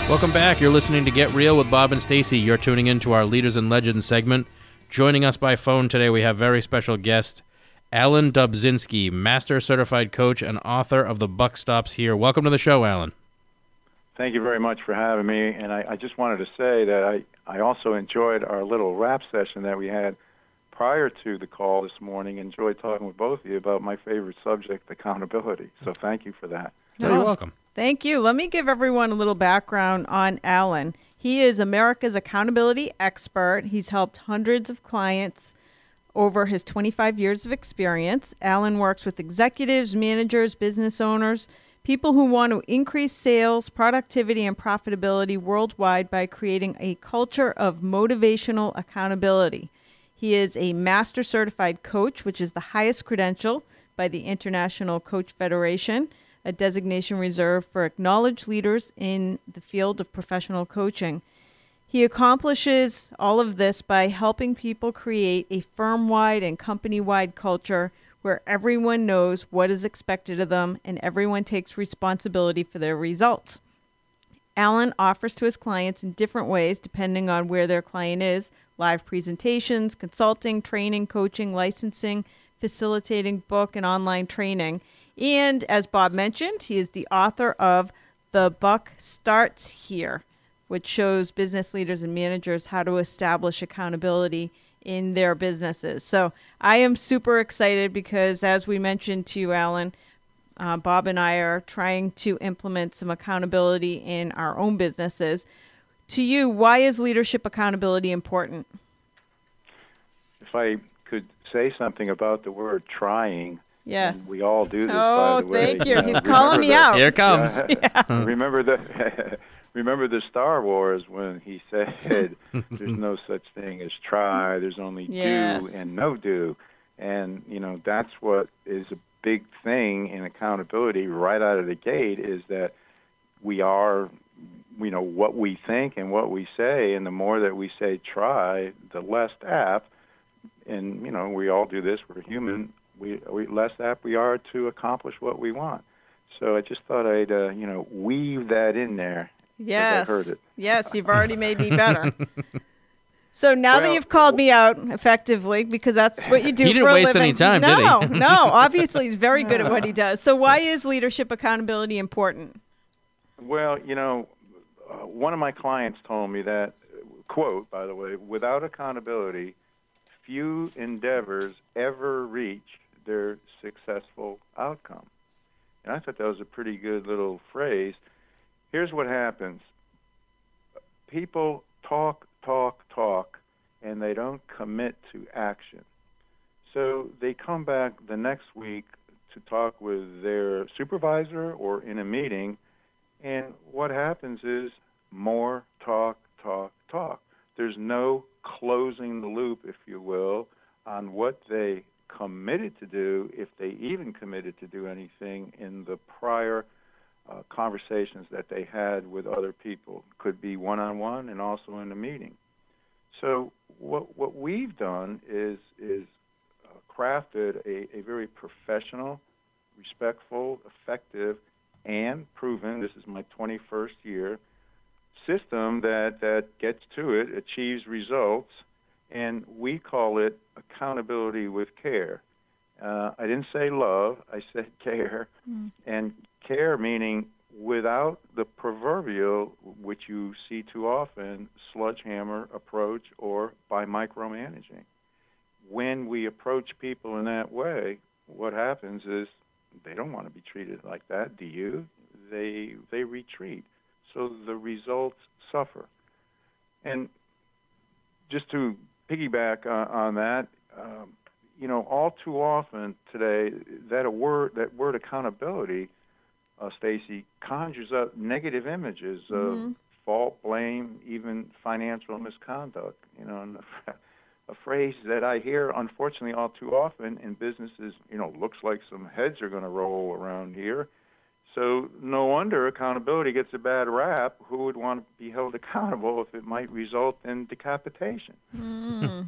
Welcome back. You're listening to Get Real with Bob and Stacey. You're tuning in to our Leaders and Legends segment. Joining us by phone today, we have very special guest, Alan Dobzinski, Master Certified Coach and author of The Buck Stops Here. Welcome to the show, Alan. Thank you very much for having me. And I just wanted to say that I also enjoyed our little rap session that we had prior to the call this morning. Enjoyed talking with both of you about my favorite subject, accountability. So thank you for that. Oh, you're welcome. Thank you. Let me give everyone a little background on Alan. He is America's accountability expert. He's helped hundreds of clients over his 25 years of experience. Alan works with executives, managers, business owners, people who want to increase sales, productivity, and profitability worldwide by creating a culture of motivational accountability. He is a Master Certified Coach, which is the highest credential by the International Coach Federation, a designation reserved for acknowledged leaders in the field of professional coaching. He accomplishes all of this by helping people create a firm-wide and company-wide culture where everyone knows what is expected of them and everyone takes responsibility for their results. Alan offers to his clients in different ways depending on where their client is: live presentations, consulting, training, coaching, licensing, facilitating book and online training. And as Bob mentioned, he is the author of The Buck Starts Here, which shows business leaders and managers how to establish accountability in their businesses. So I am super excited because, as we mentioned to you, Alan, Bob and I are trying to implement some accountability in our own businesses. To you, why is leadership accountability important? If I could say something about the word trying. Yes. And we all do this, by the way. Oh, thank you. He's calling me out. Here it comes. Remember the Star Wars when he said, there's no such thing as try, there's only do and no do. And, that's what is a big thing in accountability right out of the gate, is that we are, what we think and what we say, and the more that we say try, the less apt, and, we all do this, we're human, we less apt we are to accomplish what we want. So I just thought I'd, weave that in there. Yes. I heard it. Yes, you've already made me better. So now that you've called me out effectively, because that's what you do for a living. He didn't waste any time, did he? No. Obviously, he's very good at what he does. So why is leadership accountability important? Well, one of my clients told me that, quote, by the way, without accountability, few endeavors ever reach their successful outcome. And I thought that was a pretty good little phrase. Here's what happens. People talk, and they don't commit to action. So they come back the next week to talk with their supervisor or in a meeting, and what happens is more talk. There's no closing the loop, if you will, on what they committed to do, if they even committed to do anything in the prior conversations that they had with other people. Could be one-on-one and also in a meeting. So what we've done is crafted a very professional, respectful, effective, and proven, this is my 21st year, system that gets to it, achieves results, and we call it accountability with care. I didn't say love, I said care. And care meaning without the proverbial, which you see too often, sledgehammer approach or by micromanaging. When we approach people in that way, what happens is they don't want to be treated like that, do you? They retreat. So the results suffer. And just to piggyback on that, all too often today, that word accountability, Stacey, conjures up negative images of fault, blame, even financial misconduct. And a phrase that I hear, unfortunately, all too often in businesses, looks like some heads are going to roll around here. So no wonder accountability gets a bad rap. Who would want to be held accountable if it might result in decapitation?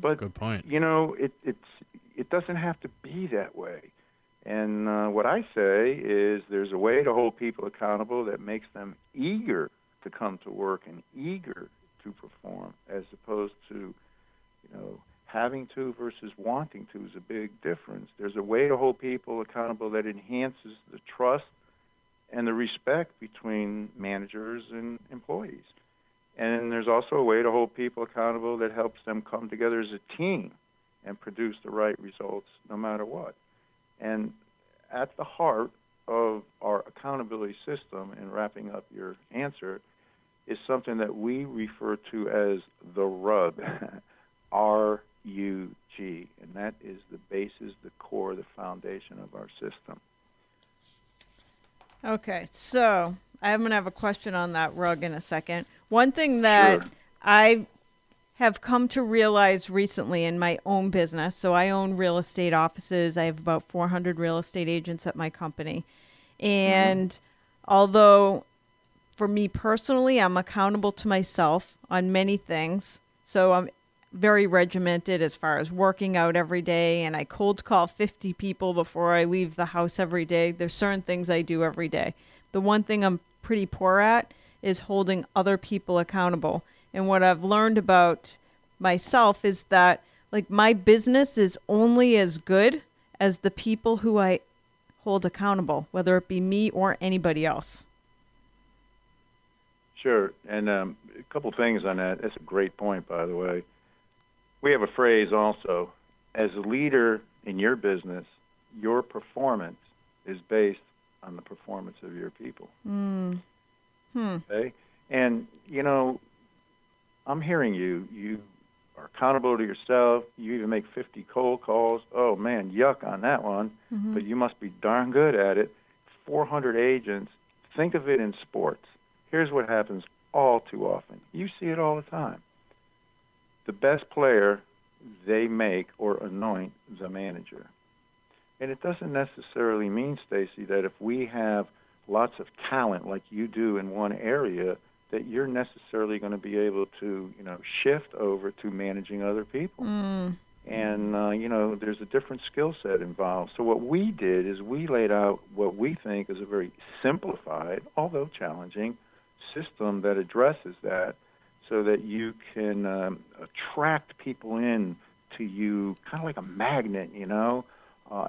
But, good point. It doesn't have to be that way. And what I say is there's a way to hold people accountable that makes them eager to come to work and eager to perform, as opposed to, having to versus wanting to is a big difference. There's a way to hold people accountable that enhances the trust and the respect between managers and employees. And there's also a way to hold people accountable that helps them come together as a team and produce the right results no matter what. And at the heart of our accountability system, and wrapping up your answer, is something that we refer to as the RUG, R-U-G, and that is the basis, the core, the foundation of our system. Okay, so I'm going to have a question on that RUG in a second. One thing that I have come to realize recently in my own business, so I own real estate offices. I have about 400 real estate agents at my company. And although for me personally, I'm accountable to myself on many things. So I'm very regimented as far as working out every day, and I cold call 50 people before I leave the house every day. There's certain things I do every day. The one thing I'm pretty poor at is holding other people accountable. And what I've learned about myself is that, like, my business is only as good as the people who I hold accountable, whether it be me or anybody else. Sure. And a couple things on that. That's a great point, by the way. We have a phrase also: as a leader in your business, your performance is based on the performance of your people. Okay? And, I'm hearing you. You are accountable to yourself. You even make 50 cold calls. Oh, man, yuck on that one. But you must be darn good at it. 400 agents. Think of it in sports. Here's what happens all too often. You see it all the time. The best player, they make or anoint the manager. And it doesn't necessarily mean, Stacey, that if we have lots of talent like you do in one area, that you're necessarily going to be able to, shift over to managing other people. And, there's a different skill set involved. So what we did is we laid out what we think is a very simplified, although challenging, system that addresses that, so that you can attract people in to you kind of like a magnet,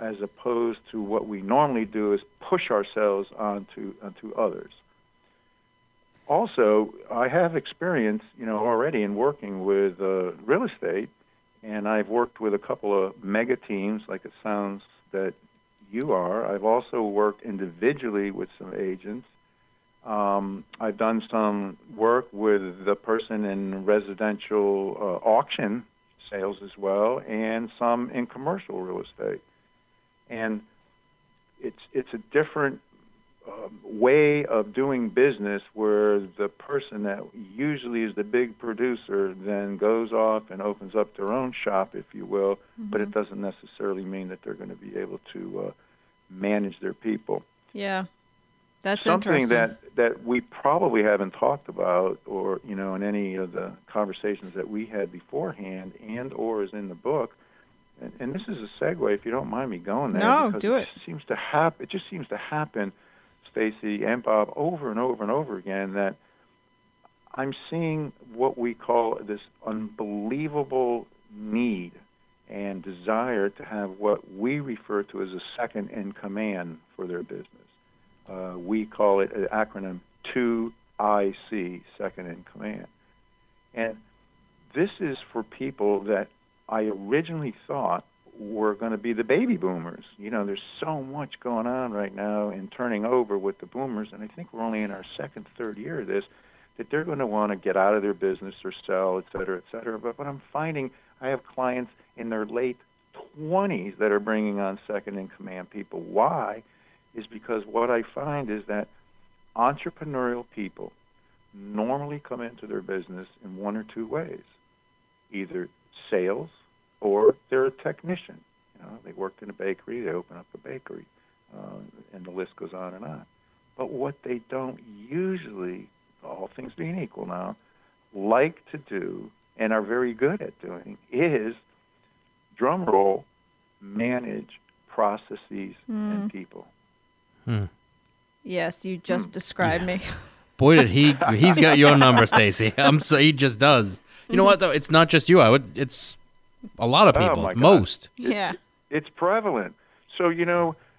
as opposed to what we normally do is push ourselves onto others. Also, I have experience, already in working with real estate, and I've worked with a couple of mega teams, like it sounds that you are. I've also worked individually with some agents. I've done some work with the person in residential auction sales as well, and some in commercial real estate. And it's a different way of doing business, where the person that usually is the big producer then goes off and opens up their own shop, if you will, but it doesn't necessarily mean that they're going to be able to manage their people. Yeah. That's something interesting. that we probably haven't talked about, or in any of the conversations that we had beforehand, and or is in the book. And this is a segue, if you don't mind me going there. No, because do it. It just seems to happen, Stacey and Bob, over and over and over again, that I'm seeing what we call this unbelievable need and desire to have what we refer to as a second in command for their business. We call it an acronym 2IC, second in command. And this is for people that I originally thought were going to be the baby boomers. There's so much going on right now in turning over with the boomers, and I think we're only in our second, third year of this, that they're going to want to get out of their business or sell, et cetera, et cetera. But what I'm finding, I have clients in their late 20s that are bringing on second in command people. Why? Is because what I find is that entrepreneurial people normally come into their business in one or two ways: either sales, or they're a technician. They worked in a bakery, they open up a bakery, and the list goes on and on. But what they don't usually, all things being equal now, like to do and are very good at doing is, drum roll, manage processes and people. Yes, you just described me. Boy, did he's got your number, Stacey. He just does. You know what, though? It's not just you. It's a lot of people. my God. Most. Yeah. It's prevalent. So,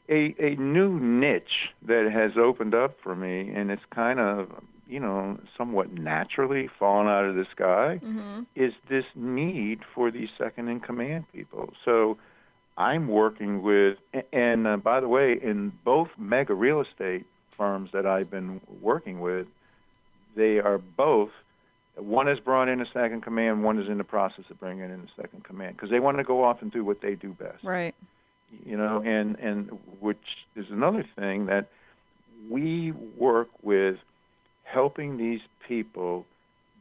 a new niche that has opened up for me, and it's kind of, somewhat naturally fallen out of the sky, is this need for these second-in-command people. So I'm working with, and by the way, in both mega real estate firms that I've been working with, they are both, one has brought in a second command, one is in the process of bringing in a second command, because they want to go off and do what they do best. Right. And which is another thing that we work with, helping these people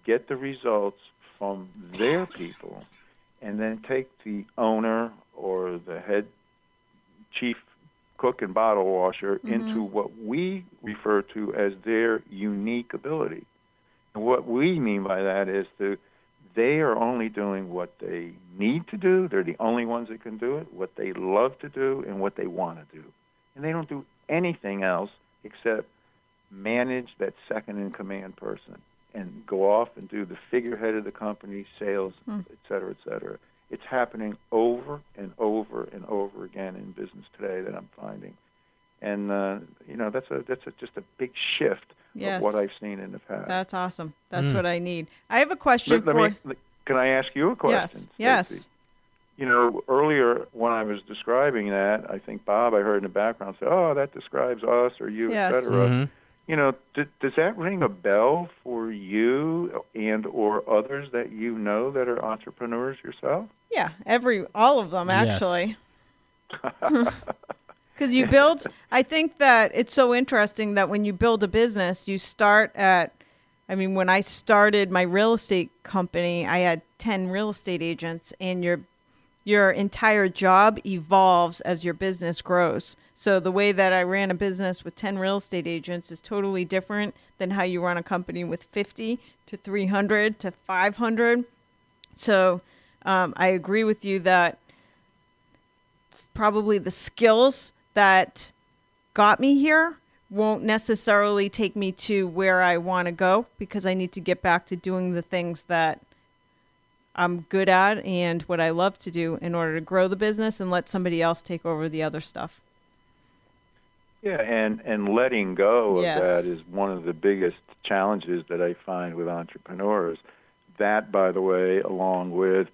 get the results from their people, and then take the owner or the head chief cook and bottle washer into what we refer to as their unique ability. And what we mean by that is they are only doing what they need to do. They're the only ones that can do it, what they love to do, and what they want to do. And they don't do anything else except manage that second-in-command person and go off and do the figurehead of the company, sales, et cetera, et cetera. It's happening over and over and over again in business today that I'm finding. And, that's just a big shift of what I've seen in the past. That's awesome. That's what I need. I have a question for... Can I ask you a question? Yes. Stacey? Earlier when I was describing that, I think Bob, I heard in the background say, "Oh, that describes us or you, et cetera." Does that ring a bell for you and or others that you know that are entrepreneurs yourself? Yeah, all of them, actually. Because you build, I think that it's so interesting that when you build a business, you start when I started my real estate company, I had 10 real estate agents, and your entire job evolves as your business grows. So the way that I ran a business with 10 real estate agents is totally different than how you run a company with 50 to 300 to 500. So I agree with you that it's probably the skills that got me here won't necessarily take me to where I want to go, because I need to get back to doing the things that I'm good at and what I love to do in order to grow the business and let somebody else take over the other stuff. Yeah, and letting go of that is one of the biggest challenges that I find with entrepreneurs. That, by the way, along with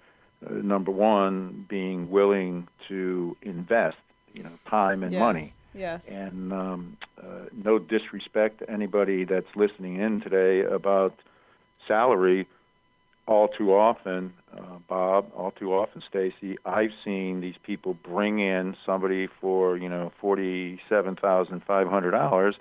number one, being willing to invest, time and money. Yes. And no disrespect to anybody that's listening in today about salary. All too often, Bob, all too often, Stacey, I've seen these people bring in somebody for, $47,500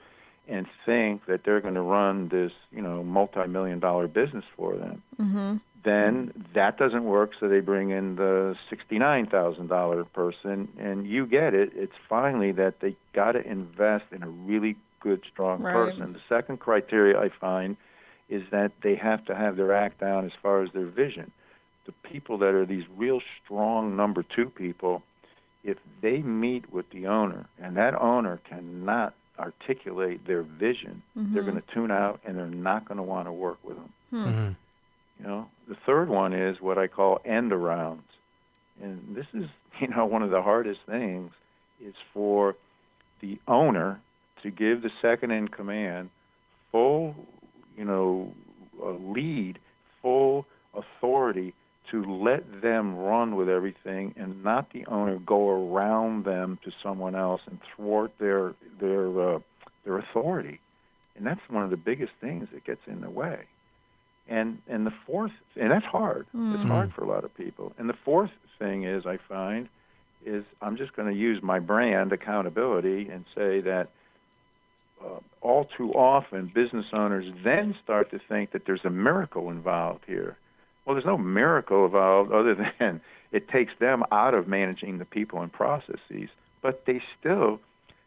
and think that they're going to run this, multi-million-dollar business for them. Mm-hmm. Then that doesn't work, so they bring in the $69,000 person, and you get it. It's finally that they got to invest in a really good, strong person. The second criteria I find is that they have to have their act down as far as their vision. The people that are these real strong number two people, if they meet with the owner and that owner cannot articulate their vision, they're going to tune out and they're not going to want to work with them. Mm-hmm. The third one is what I call end arounds. And this is, one of the hardest things is for the owner to give the second in command full lead, full authority to let them run with everything and not the owner go around them to someone else and thwart their authority. And that's one of the biggest things that gets in the way. And the fourth, and that's hard. It's hard for a lot of people. And the fourth thing is, I find, is I'm just going to use my brand, accountability, and say that all too often, business owners then start to think that there's a miracle involved here. Well, there's no miracle involved other than it takes them out of managing the people and processes, but they still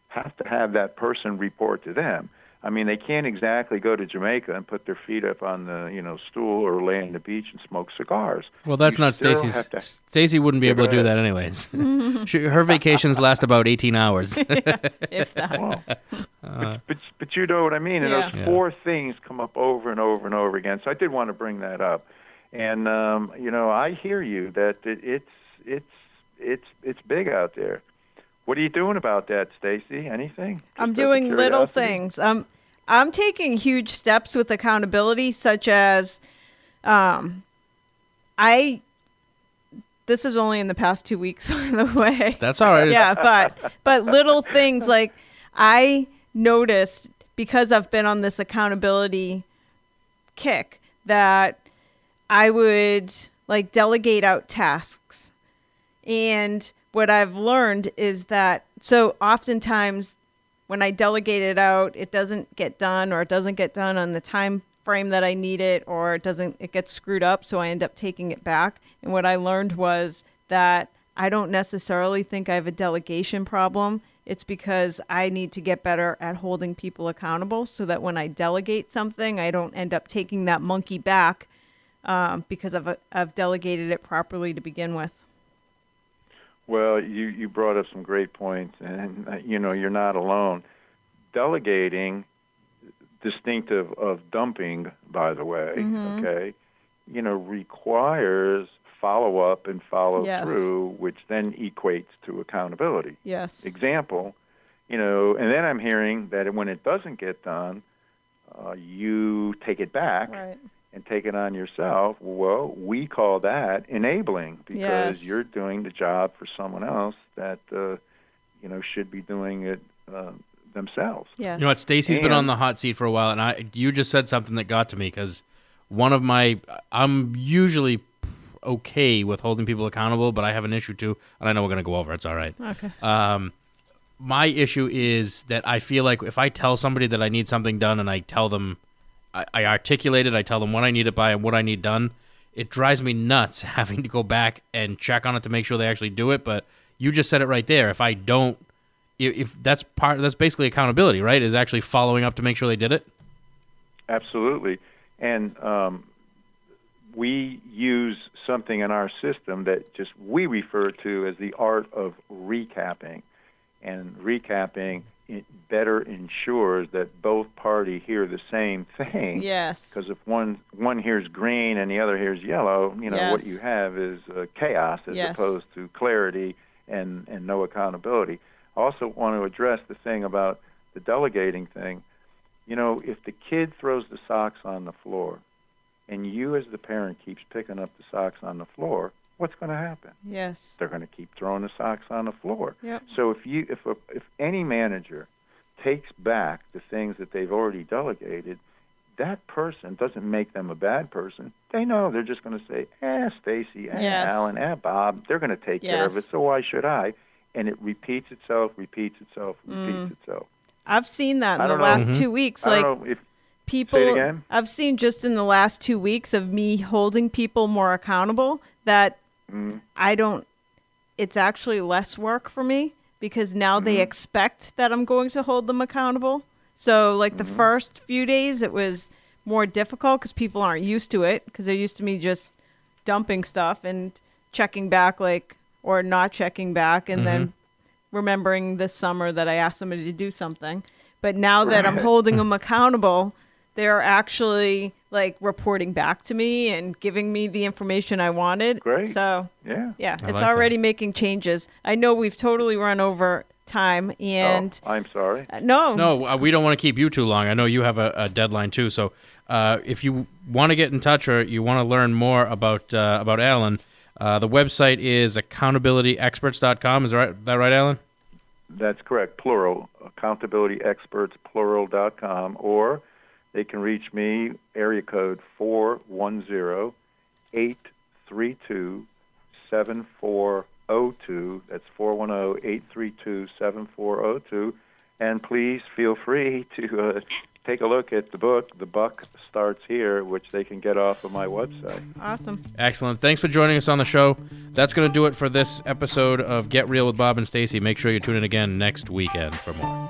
have to have that person report to them. I mean, they can't exactly go to Jamaica and put their feet up on the, stool or lay on the beach and smoke cigars. Well, that's not Stacey's. Stacey wouldn't be able to do that anyways. Her vacations last about 18 hours. If that. Well, but you know what I mean? And those four things come up over and over and over again. So I did want to bring that up. And, I hear you that it's big out there. What are you doing about that, Stacey? Anything? I'm doing little things. I'm taking huge steps with accountability, such as this is only in the past 2 weeks, by the way. That's all right. Yeah, but little things like I noticed, because I've been on this accountability kick, that I would like delegate out tasks. And what I've learned is that, so oftentimes when I delegate it out, it doesn't get done, or it doesn't get done on the time frame that I need it, or it gets screwed up, so I end up taking it back. And what I learned was that I don't necessarily think I have a delegation problem. It's because I need to get better at holding people accountable, so that when I delegate something, I don't end up taking that monkey back because I've delegated it properly to begin with. Well, you brought up some great points, and you're not alone. Delegating, distinctive of dumping, by the way, okay, requires follow-up and follow-through, which then equates to accountability. Yes. Example, and then I'm hearing that when it doesn't get done, you take it back. Right. And take it on yourself. Well, we call that enabling, because you're doing the job for someone else that should be doing it themselves. Yes. You know what? Stacey's been on the hot seat for a while, and you just said something that got to me, because I'm usually okay with holding people accountable, but I have an issue too, and I know we're going to go over. It's all right. Okay. My issue is that I feel like if I tell somebody that I need something done, and I tell them, I articulate it, I tell them what I need it by and what I need done, it drives me nuts having to go back and check on it to make sure they actually do it. But you just said it right there. If I don't, if that's basically accountability, right? Is actually following up to make sure they did it? Absolutely. And we use something in our system that we refer to as the art of recapping. And recapping, it better ensures that both parties hear the same thing. Yes. Because if one hears green and the other hears yellow, what you have is chaos as opposed to clarity and no accountability. I also want to address the thing about the delegating thing. If the kid throws the socks on the floor and you as the parent keeps picking up the socks on the floor, what's going to happen? Yes. They're going to keep throwing the socks on the floor. Yep. So if any manager takes back the things that they've already delegated, that person doesn't make them a bad person. They know they're just going to say, Stacey, Alan, Bob, they're going to take care of it, so why should I? And it repeats itself. I've seen that in the last 2 weeks. I don't know if people, say it again? I've seen just in the last 2 weeks of me holding people more accountable that it's actually less work for me, because now they expect that I'm going to hold them accountable. So like the first few days, it was more difficult because people aren't used to it, because they're used to me just dumping stuff and checking back, or not checking back, and then remembering this summer that I asked somebody to do something. But now that I'm holding them accountable, they're actually reporting back to me and giving me the information I wanted. Great. So yeah, it's already making changes. I know we've totally run over time, and I'm sorry. No, we don't want to keep you too long. I know you have a deadline too. So if you want to get in touch or you want to learn more about Alan, the website is accountabilityexperts.com. Is that right, Alan? That's correct. Plural. Accountabilityexperts.com, or they can reach me, area code 410-832-7402. That's 410-832-7402. And please feel free to take a look at the book, The Buck Starts Here, which they can get off of my website. Awesome. Excellent. Thanks for joining us on the show. That's going to do it for this episode of Get Real with Bob and Stacey. Make sure you tune in again next weekend for more.